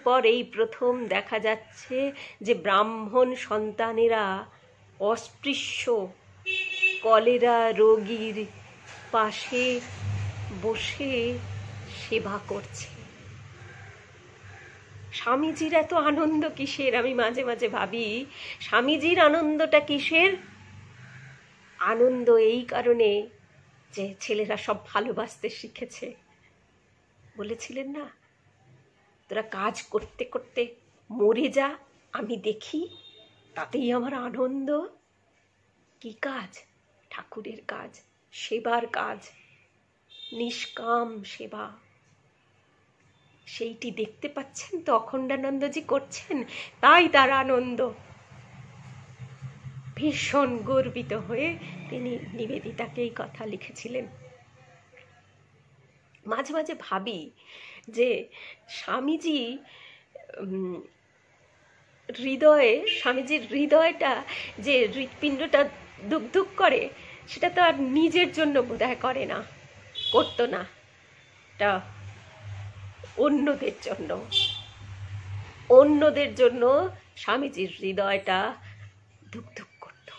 পর এই প্রথম দেখা যাচ্ছে যে ব্রাহ্মণ সন্তানেরা অস্পৃশ্য কলেরা রোগীর পাশে বসে সেবা করছে। স্বামীজির এত আনন্দ কিসের? আমি মাঝে মাঝে ভাবি স্বামীজির আনন্দটা কিসের? আনন্দ এই কারণে যে ছেলেরা সব ভালোবাসতে শিখেছে। বলেছিলেন না, তোরা কাজ করতে করতে মরে যা, আমি দেখি, তাতেই আমার আনন্দ। কি কাজ? ঠাকুরের কাজ, সেবার কাজ, নিষ্কাম সেবা। সেইটি দেখতে পাচ্ছেন তো অখণ্ডানন্দজি করছেন, তাই তার আনন্দ। ভীষণ গর্বিত হয়ে তিনি নিবেদিতাকে এই কথা লিখেছিলেন। মাঝে মাঝে ভাবি যে স্বামীজির হৃদয়টা যে হৃৎপিণ্ডটা ধুক ধুক করে, সেটা তো আর নিজের জন্য বোধহয় করে না, করতো না, এটা অন্যদের জন্য স্বামীজির হৃদয়টা ধুক ধুক করত।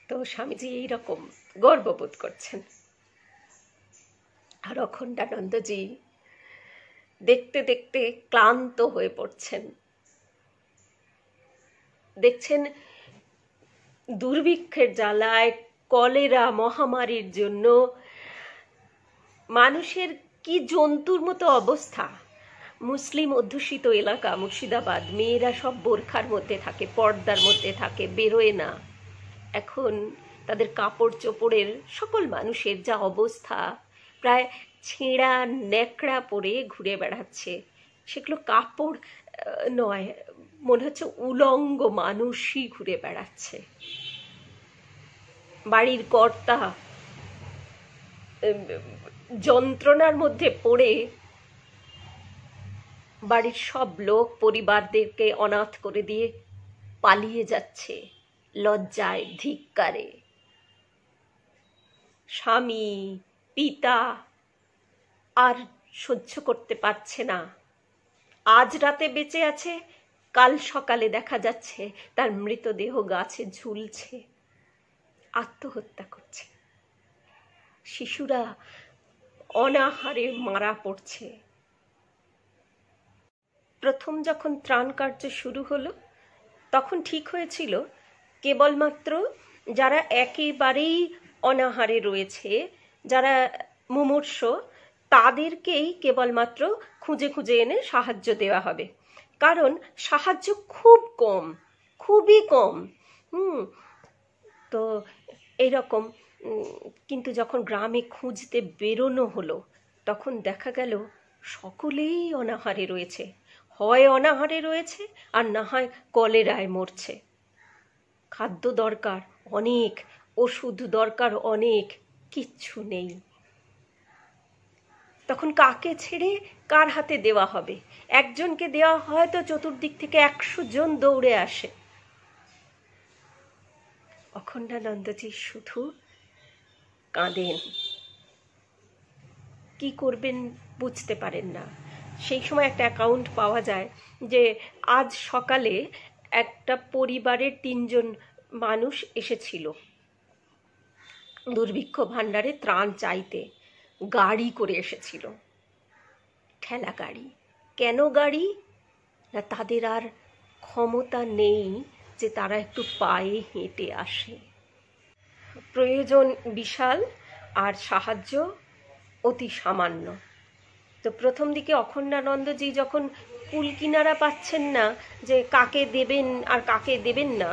তো স্বামীজি এইরকম গর্ববোধ করছেন। আর অখণ্ডানন্দজি দেখতে দেখতে ক্লান্ত হয়ে পড়ছেন। দেখছেন দুর্ভিক্ষের জ্বালায়, কলেরা মহামারীর জন্য মানুষের কি জন্তুর মতো অবস্থা। মুসলিম অধ্যুষিত এলাকা মুর্শিদাবাদ, মেয়েরা সব বোরখার মধ্যে থাকে, পর্দার মধ্যে থাকে, বেরোয় না। এখন তাদের কাপড় চোপড়ের সকল মানুষের যা অবস্থা, প্রায় ছেঁড়া ন্যাকড়া পরে ঘুরে বেড়াচ্ছে। সেগুলো কাপড় নয়, মনে হচ্ছে উলঙ্গ মানুষই ঘুরে বেড়াচ্ছে। বাড়ির কর্তা যন্ত্রণার মধ্যে পড়ে বাড়ির সব লোক পরিবারদেরকে অনাথ করে দিয়ে পালিয়ে যাচ্ছে লজ্জায়, ধিক্কারে। স্বামী পিতা আর সহ্য করতে পারছে না। আজ রাতে বেঁচে আছে, কাল সকালে দেখা যাচ্ছে তার মৃতদেহ গাছে ঝুলছে, আত্মহত্যা করছে। শিশুরা অনাহারে মারা পড়ছে। প্রথম যখন ত্রাণ কার্য শুরু হলো, তখন ঠিক হয়েছিল কেবলমাত্র যারা একেবারেই অনাহারে রয়েছে, যারা মুমূর্ষ, তাদেরকেই কেবলমাত্র খুঁজে খুঁজে এনে সাহায্য দেওয়া হবে। কারণ সাহায্য খুব কম, খুবই কম। তো এইরকম। কিন্তু যখন গ্রামে খুঁজতে বেরোনো হলো, তখন দেখা গেল সকলেই অনাহারে রয়েছে। হয় অনাহারে রয়েছে, আর না হয় কলেরায় মরছে। খাদ্য দরকার অনেক, ওষুধ দরকার অনেক, কিচ্ছু নেই। তখন কাকে ছেড়ে কার হাতে দেওয়া হবে? একজনকে দেওয়া হয় তো চতুর্দিক থেকে 100 জন দৌড়ে আসে। অখণ্ডানন্দজি শুধু কাঁদেন, কি করবেন বুঝতে পারেন না। সেই সময় একটা অ্যাকাউন্ট পাওয়া যায় যে আজ সকালে একটা পরিবারের 3জন মানুষ এসেছিল দুর্ভিক্ষ ভাণ্ডারে ত্রাণ চাইতে, গাড়ি করে এসেছিল, ঠেলা গাড়ি। কেন গাড়ি? না তাদের আর ক্ষমতা নেই যে তারা একটু পায়ে হেঁটে আসে। প্রয়োজন বিশাল আর সাহায্য অতি সামান্য। তো প্রথম দিকে অখণ্ডানন্দজি যখন কুল কিনারা পাচ্ছেন না যে কাকে দেবেন আর কাকে দেবেন না,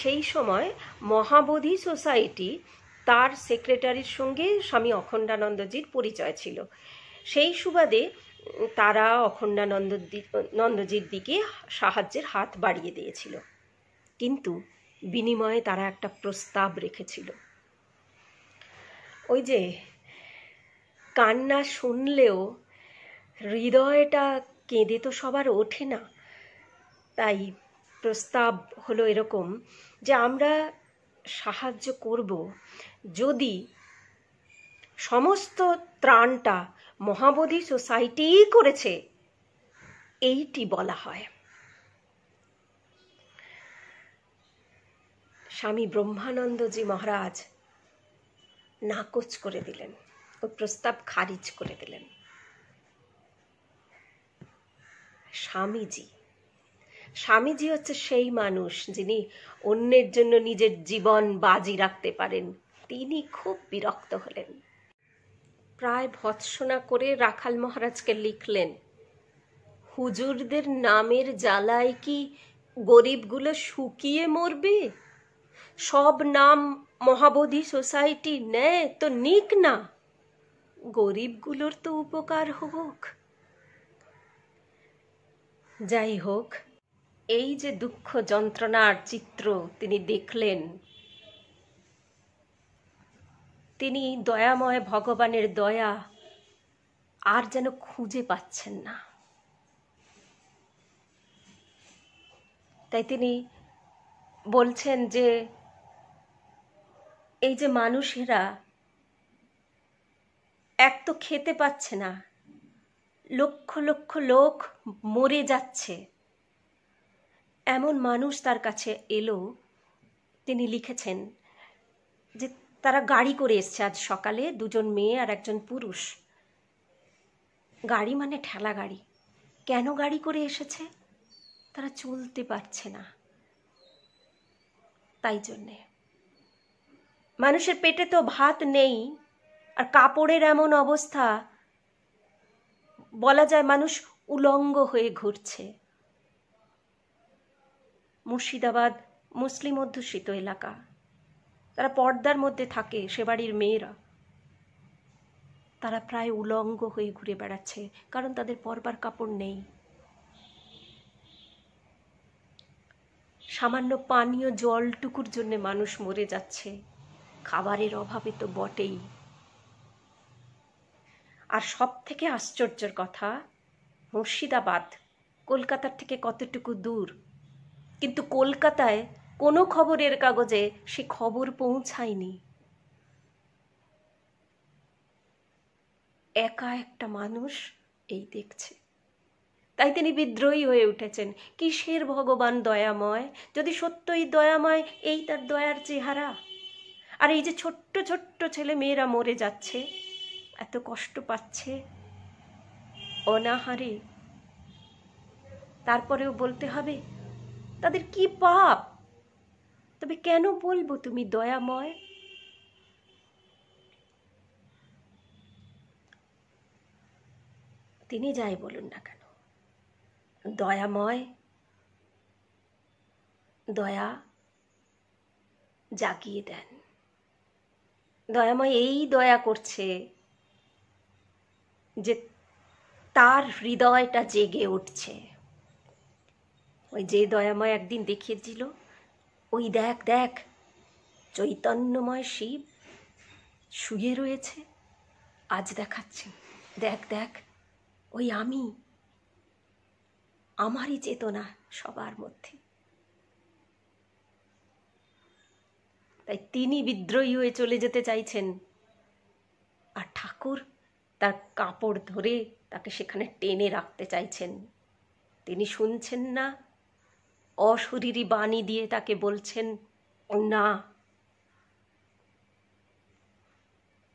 সেই সময় মহাবোধি সোসাইটি তার সেক্রেটারির সঙ্গে স্বামী অখণ্ডানন্দজির পরিচয় ছিল। সেই সুবাদে তারা অখণ্ডানন্দজির দিকে সাহায্যের হাত বাড়িয়ে দিয়েছিল, কিন্তু বিনিময়ে তারা একটা প্রস্তাব রেখেছিল। ওই যে কান্না শুনলেও হৃদয়টা কেঁদে তো সবার ওঠে না, তাই প্রস্তাব হলো এরকম যে আমরা সাহায্য করব যদি সমস্ত ত্রাণটা মহাবোধি সোসাইটিই করেছে এইটি বলা হয়। স্বামী ব্রহ্মানন্দজি মহারাজ নাকচ করে দিলেন, ওই প্রস্তাব খারিজ করে দিলেন। স্বামীজি হচ্ছে সেই মানুষ যিনি অন্যের জন্য নিজের জীবন বাজি রাখতে পারেন। তিনি খুব বিরক্ত হলেন, প্রায় ভৎসনা করে রাখাল মহারাজকে লিখলেন, হুজুরদের নামের জ্বালায় কি গরিবগুলো শুকিয়ে মরবে? সব নাম মহাবোধি সোসাইটি নেয় তো নিক না, গরিবগুলোর তো উপকার হোক। যাই হোক, এই যে দুঃখ যন্ত্রণার চিত্র তিনি দেখলেন, তিনি দয়াময় ভগবানের দয়া আর যেন খুঁজে পাচ্ছেন না। তাই তিনি বলছেন যে এই যে মানুষেরা এক তো খেতে পাচ্ছে না, লক্ষ লক্ষ লোক মরে যাচ্ছে, এমন মানুষ তার কাছে এলো। তিনি লিখেছেন যে তারা গাড়ি করে এসছে আজ সকালে, 2জন মেয়ে আর 1জন পুরুষ। গাড়ি মানে ঠেলা গাড়ি। কেন গাড়ি করে এসেছে? তারা চলতে পারছে না, তাই জন্যে। মানুষের পেটে তো ভাত নেই, আর কাপড়ের এমন অবস্থা, বলা যায় মানুষ উলঙ্গ হয়ে ঘুরছে। মুর্শিদাবাদ মুসলিম অধ্যুষিত এলাকা, তারা পর্দার মধ্যে থাকে, সে বাড়ির মেয়েরা, তারা প্রায় উলঙ্গ হয়ে ঘুরে বেড়াচ্ছে, কারণ তাদের পরবার কাপড় নেই। সামান্য পানীয় জলটুকুর জন্য মানুষ মরে যাচ্ছে, খাবারের অভাবে তো বটেই। আর সব থেকে আশ্চর্যের কথা, মুর্শিদাবাদ কলকাতার থেকে কতটুকু দূর, কিন্তু কলকাতায় কোনো খবরের কাগজে সে খবর পৌঁছায়নি। একা একটা মানুষ এই দেখছে, তাই তিনি বিদ্রোহী হয়ে উঠেছেন। কিসের ভগবান দয়াময়, যদি সত্যই দয়াময়, এই তার দয়ার চেহারা। আর এই যে ছোট্ট ছোট্ট ছেলে মেয়েরা মরে যাচ্ছে, এত কষ্ট পাচ্ছে অনাহারে, তারপরেও বলতে হবে তাদের কি পাপ? তবে কেন বলবো তুমি দয়াময়? তিনি যাই বলুন না কেন, দয়াময়, দয়া জাগিয়ে দেন। দয়াময় এই দয়া করছে যে তার হৃদয়টা জেগে উঠছে। ওই যে দয়াময় একদিন দেখিয়েছিল, ওই দেখ দেখ চৈতন্যময় শিব শুয়ে রয়েছে, আজ দেখাচ্ছে, দেখ দেখ ওই আমি, আমারই চেতনা সবার মধ্যে। তাই তিনি বিদ্রোহী হয়ে চলে যেতে চাইছেন, আর ঠাকুর তার কাপড় ধরে তাকে সেখানে টেনে রাখতে চাইছেন। তিনি শুনছেন না, অশরীরী বাণী দিয়ে তাকে বলছেন, না,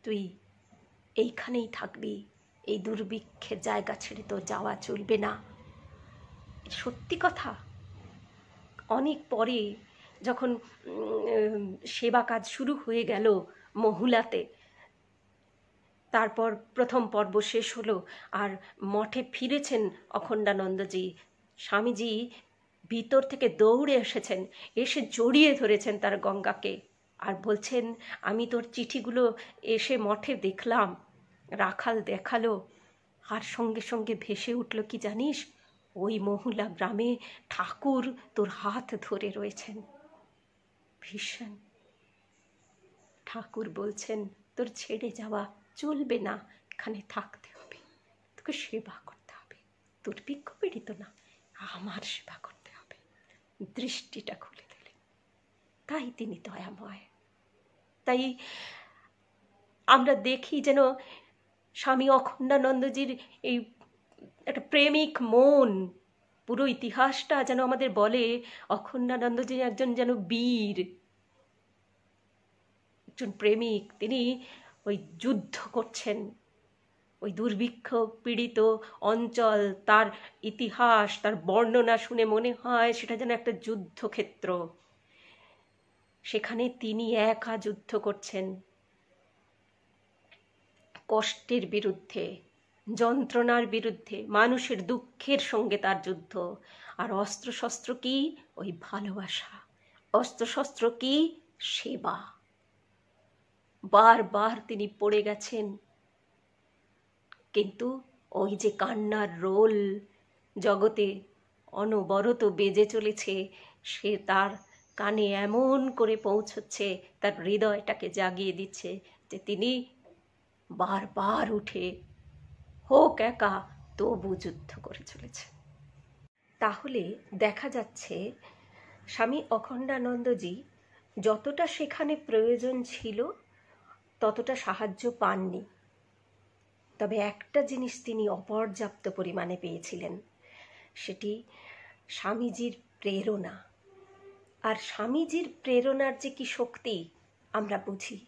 তুই এইখানেই থাকবি, এই দুর্ভিক্ষের জায়গা ছেড়ে তো যাওয়া চলবে না। সত্যি কথা। অনেক পরে যখন সেবা কাজ শুরু হয়ে গেল মহুলাতে, তারপর প্রথম পর্ব শেষ হলো আর মঠে ফিরেছেন অখণ্ডানন্দজি, স্বামীজি ভিতর থেকে দৌড়ে এসেছেন, এসে জড়িয়ে ধরেছেন তার গঙ্গাকে আর বলছেন, আমি তোর চিঠিগুলো এসে মঠে দেখলাম, রাখাল দেখালো, আর সঙ্গে সঙ্গে ভেসে উঠল কি জানিস, ওই মহুলা গ্রামে ঠাকুর তোর হাত ধরে রয়েছেন। ভীষণ। ঠাকুর বলছেন, তোর ছেড়ে যাওয়া চলবে না, এখানে থাকতে হবে, তোকে সেবা করতে হবে, দুর্ভিক্ষ পীড়িত না, আমার সেবা করতে হবে। দৃষ্টিটা খুলে দিলেন। তাই তিনি দয়াময়। তাই আমরা দেখি যেন স্বামী অখণ্ডানন্দজির এই একটা প্রেমিক মন, পুরো ইতিহাসটা যেন আমাদের বলে অখণ্ডানন্দজি একজন যেন বীর, একজন প্রেমিক। তিনি ওই যুদ্ধ করছেন, ওই দুর্ভিক্ষ পীড়িত অঞ্চল, তার ইতিহাস, তার বর্ণনা শুনে মনে হয় সেটা যেন একটা যুদ্ধক্ষেত্র। সেখানে তিনি একা যুদ্ধ করছেন, কষ্টের বিরুদ্ধে, যন্ত্রণার বিরুদ্ধে, মানুষের দুঃখের সঙ্গে তার যুদ্ধ। আর অস্ত্রশস্ত্র কি? ওই ভালোবাসা। অস্ত্রশস্ত্র কি? সেবা। বারবার তিনি পড়ে গেছেন, কিন্তু ওই যে কান্নার রোল জগতে অনবরত বেজে চলেছে, সে তার কানে এমন করে পৌঁছচ্ছে, তার হৃদয়টাকে জাগিয়ে দিচ্ছে যে তিনি বারবার উঠে হোক একা তবু যুদ্ধ করে চলেছে। তাহলে দেখা যাচ্ছে স্বামী অখণ্ডানন্দজি যতটা সেখানে প্রয়োজন ছিল ততটা সাহায্য পাননি। তবে একটা জিনিস তিনি অপর্যাপ্ত পরিমাণে পেয়েছিলেন, সেটি স্বামীজির প্রেরণা। আর স্বামীজির প্রেরণার যে কি শক্তি আমরা বুঝি।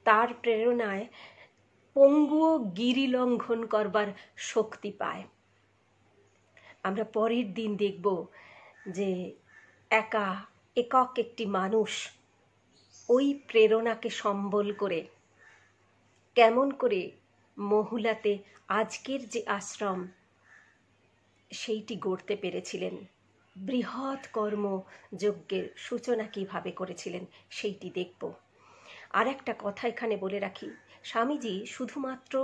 তার প্রেরণায় পঙ্গুও গিরি লঙ্ঘন করবার শক্তি পায়। আমরা পরের দিন দেখব যে একক একটি মানুষ ওই প্রেরণাকে সম্বল করে কেমন করে মহুলাতে আজকের যে আশ্রম সেইটি গড়তে পেরেছিলেন, বৃহৎ কর্মযজ্ঞের সূচনা কিভাবে করেছিলেন সেইটি দেখব। আর একটা কথা এখানে বলে রাখি, স্বামীজি শুধুমাত্র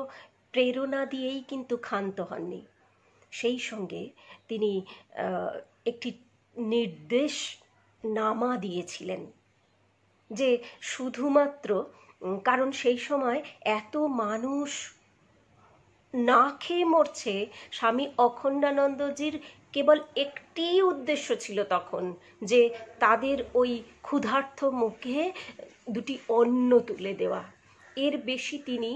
প্রেরণা দিয়েই কিন্তু ক্ষান্ত হননি, সেই সঙ্গে তিনি একটি নির্দেশনামা দিয়েছিলেন, যে শুধুমাত্র, কারণ সেই সময় এত মানুষ না খেয়ে মরছে, স্বামী অখণ্ডানন্দজির কেবল একটি উদ্দেশ্য ছিল তখন, যে তাদের ওই ক্ষুধার্ত মুখে দুটি অন্ন তুলে দেওয়া। এর বেশি তিনি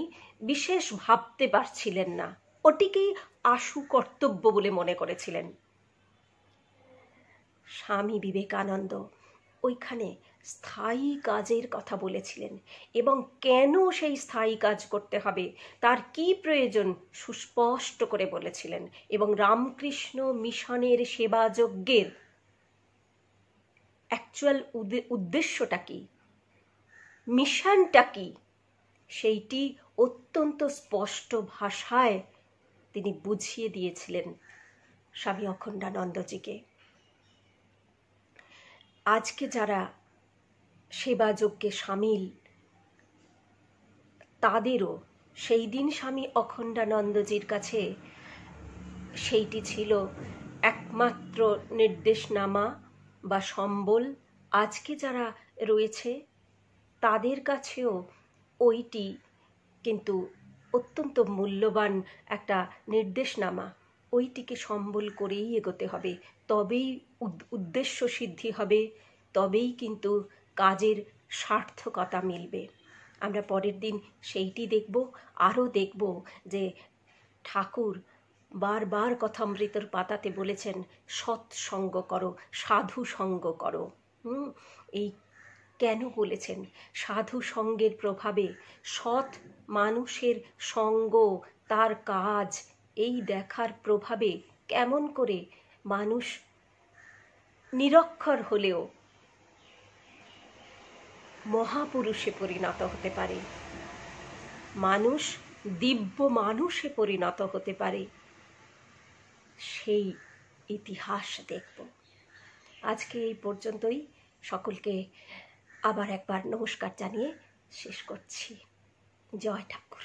বিশেষ ভাবতে পারছিলেন না, ওটিকেই আশু কর্তব্য বলে মনে করেছিলেন। স্বামী বিবেকানন্দ ওইখানে স্থায়ী কাজের কথা বলেছিলেন, এবং কেন সেই স্থায়ী কাজ করতে হবে, তার কি প্রয়োজন সুস্পষ্ট করে বলেছিলেন। এবং রামকৃষ্ণ মিশনের সেবাযজ্ঞের অ্যাকচুয়াল উদ্দেশ্যটা কি, মিশনটা কি, সেইটি অত্যন্ত স্পষ্ট ভাষায় তিনি বুঝিয়ে দিয়েছিলেন স্বামী অখণ্ডানন্দজিকে। আজকে যারা সেবাযজ্ঞে সামিল, তাদেরও সেই দিন স্বামী অখণ্ডানন্দজির কাছে সেইটি ছিল একমাত্র নির্দেশনামা বা সম্বল। আজকে যারা রয়েছে তাদের কাছেও ওইটি কিন্তু অত্যন্ত মূল্যবান একটা নির্দেশনামা। ওইটিকে সম্বল করেই এগোতে হবে, তবেই উদ্দেশ্য সিদ্ধি হবে, তবেই কিন্তু কাজের সার্থকতা মিলবে। আমরা পরের দিন সেইটি দেখব, আরও দেখব যে ঠাকুর বারবার কথামৃতর পাতাতে বলেছেন সৎসঙ্গ করো, সাধু সঙ্গ করো। এই কেন বলেছেন? সাধু সঙ্গের প্রভাবে, সৎ মানুষের সঙ্গ, তার কাজ, এই দেখার প্রভাবে কেমন করে মানুষ নিরক্ষর হলেও মহাপুরুষে পরিণত হতে পারে, মানুষ দিব্য মানুষে পরিণত হতে পারে, সেই ইতিহাস দেখব। আজকে এই পর্যন্তই। সকলকে আবার একবার নমস্কার জানিয়ে শেষ করছি। জয় ঠাকুর।